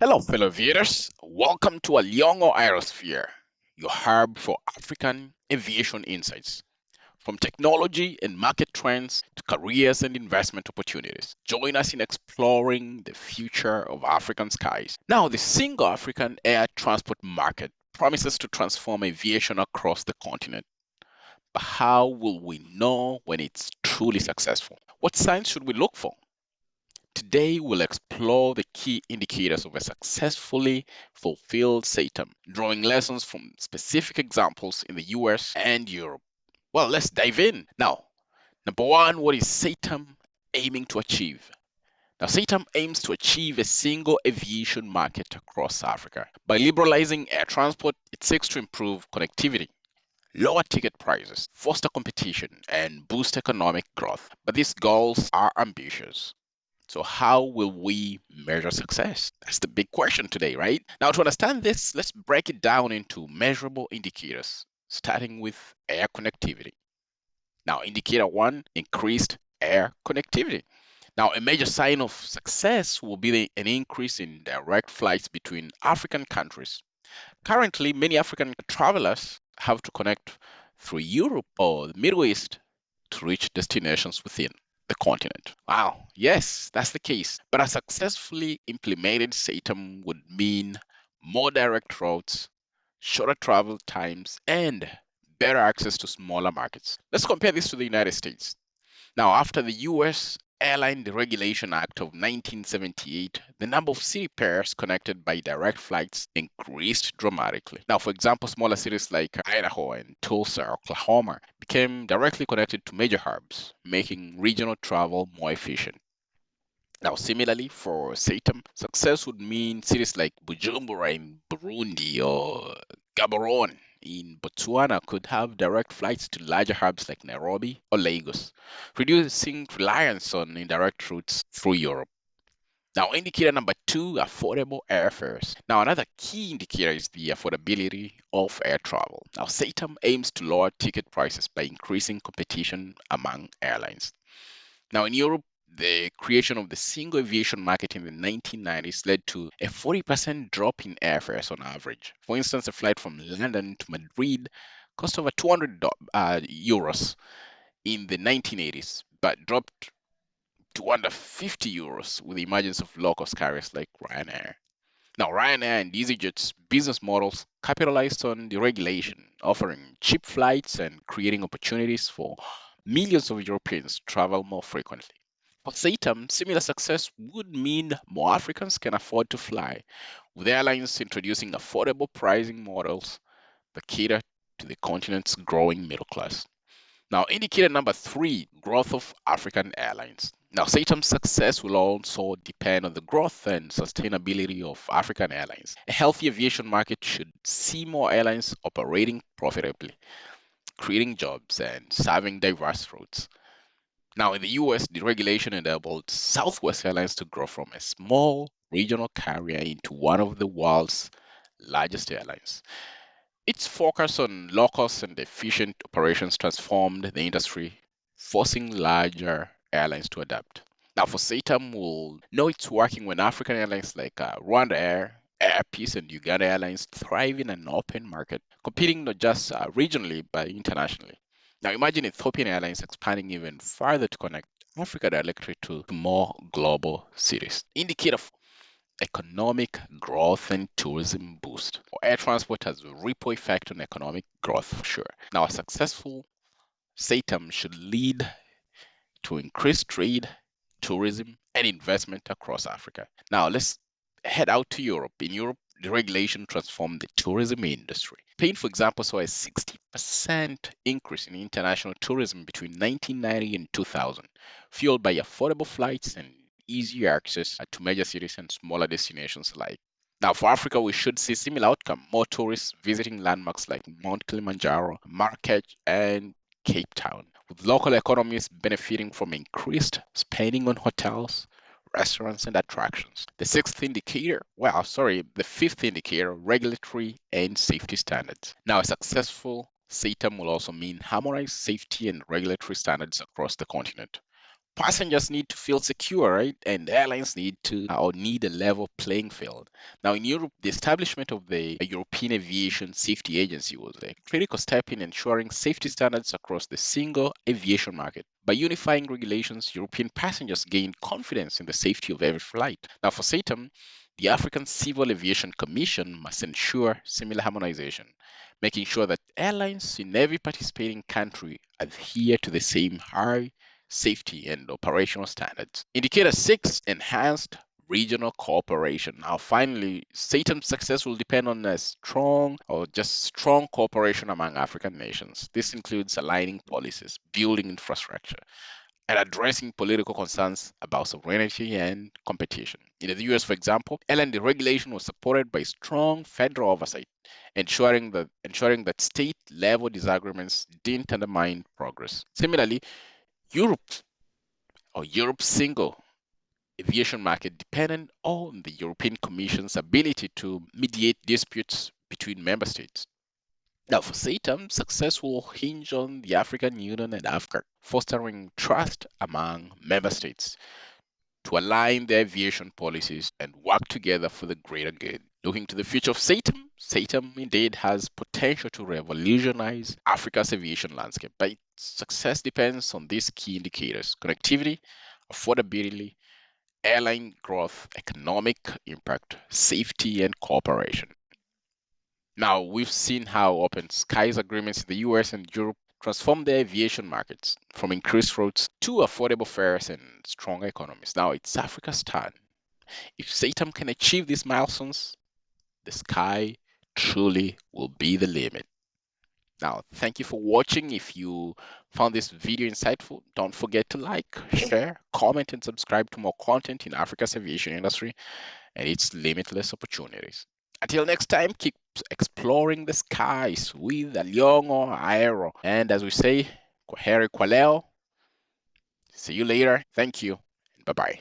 Hello, fellow viewers. Welcome to Aliong'o Aerosphere, your hub for African aviation insights. From technology and market trends to careers and investment opportunities, join us in exploring the future of African skies. Now, the single African air transport market promises to transform aviation across the continent. But how will we know when it's truly successful? What signs should we look for? Today, we'll explore the key indicators of a successfully fulfilled Saatm, drawing lessons from specific examples in the US and Europe. Well, let's dive in. Now, number one, what is Saatm aiming to achieve? Now, Saatm aims to achieve a single aviation market across Africa. By liberalizing air transport, it seeks to improve connectivity, lower ticket prices, foster competition, and boost economic growth. But these goals are ambitious. So, how will we measure success? That's the big question today, right? Now, to understand this, let's break it down into measurable indicators, starting with air connectivity. Now, indicator one, increased air connectivity. Now, a major sign of success will be an increase in direct flights between African countries. Currently, many African travelers have to connect through Europe or the Middle East to reach destinations within the continent. Wow, yes, that's the case. But a successfully implemented Satom would mean more direct routes, shorter travel times, and better access to smaller markets. Let's compare this to the United States. Now, after the US Airline Deregulation Act of 1978, the number of city pairs connected by direct flights increased dramatically. Now, for example, smaller cities like Idaho and Tulsa, Oklahoma, became directly connected to major hubs, making regional travel more efficient. Now, similarly, for Satam, success would mean cities like Bujumbura in Burundi or Gaborone in Botswana could have direct flights to larger hubs like Nairobi or Lagos, reducing reliance on indirect routes through Europe. Now, indicator number two, affordable airfares. Now, another key indicator is the affordability of air travel. Now, Satam aims to lower ticket prices by increasing competition among airlines. Now, in Europe, the creation of the single aviation market in the 1990s led to a 40% drop in airfares on average. For instance, a flight from London to Madrid cost over 200 euros in the 1980s, but dropped to under 50 euros with the emergence of low-cost carriers like Ryanair. Now, Ryanair and EasyJet's business models capitalized on deregulation, offering cheap flights and creating opportunities for millions of Europeans to travel more frequently. For Satam, similar success would mean more Africans can afford to fly, with airlines introducing affordable pricing models that cater to the continent's growing middle class. Now, indicator number three, growth of African airlines. Now, Satam's success will also depend on the growth and sustainability of African airlines. A healthy aviation market should see more airlines operating profitably, creating jobs, and serving diverse routes. Now, in the US, deregulation enabled Southwest Airlines to grow from a small regional carrier into one of the world's largest airlines. Its focus on low cost and efficient operations transformed the industry, forcing larger airlines to adapt. Now, for SATAM, we'll know it's working when African airlines like Rwanda Air, Air Peace, and Uganda Airlines thrive in an open market, competing not just regionally but internationally. Now, imagine Ethiopian Airlines expanding even further to connect Africa directly to more global cities. Indicator economic growth and tourism boost. Air transport has a ripple effect on economic growth for sure. Now, a successful SATM should lead to increased trade, tourism, and investment across Africa. Now, let's head out to Europe. In Europe, the regulation transformed the tourism industry. Spain, for example, saw a 60% increase in international tourism between 1990 and 2000, fueled by affordable flights and easier access to major cities and smaller destinations alike. Now, for Africa, we should see similar outcome. More tourists visiting landmarks like Mount Kilimanjaro, Marrakech, and Cape Town, with local economies benefiting from increased spending on hotels, restaurants, and attractions. The fifth indicator, regulatory and safety standards. Now, a successful SATM will also mean harmonized safety and regulatory standards across the continent. Passengers need to feel secure, right? And airlines need a level playing field. Now, in Europe, the establishment of the European Aviation Safety Agency was a critical step in ensuring safety standards across the single aviation market. By unifying regulations, European passengers gained confidence in the safety of every flight. Now, for Saatm, the African Civil Aviation Commission must ensure similar harmonization, making sure that airlines in every participating country adhere to the same high safety and operational standards. Indicator 6, enhanced regional cooperation. Now, finally, Satan's success will depend on a strong cooperation among African nations. This includes aligning policies, building infrastructure, and addressing political concerns about sovereignty and competition. In the US, for example, airline deregulation was supported by strong federal oversight, ensuring that state-level disagreements didn't undermine progress. Similarly, Europe Europe's single aviation market depended on the European Commission's ability to mediate disputes between member states. Now, for Satam, success will hinge on the African Union and AFCA fostering trust among member states to align their aviation policies and work together for the greater good. Looking to the future of Satam, Satam indeed has potential to revolutionize Africa's aviation landscape, but its success depends on these key indicators: connectivity, affordability, airline growth, economic impact, safety, and cooperation. Now, we've seen how open skies agreements in the US and Europe transform the aviation markets from increased routes to affordable fares and stronger economies. Now, it's Africa's turn. If SATAM can achieve these milestones, the sky truly will be the limit. Now, thank you for watching. If you found this video insightful, don't forget to like, share, comment, and subscribe to more content in Africa's aviation industry and its limitless opportunities. Until next time, keep exploring the skies with Aliong'o Aero. And as we say, Kwaheri Kwaleo. See you later. Thank you. Bye bye.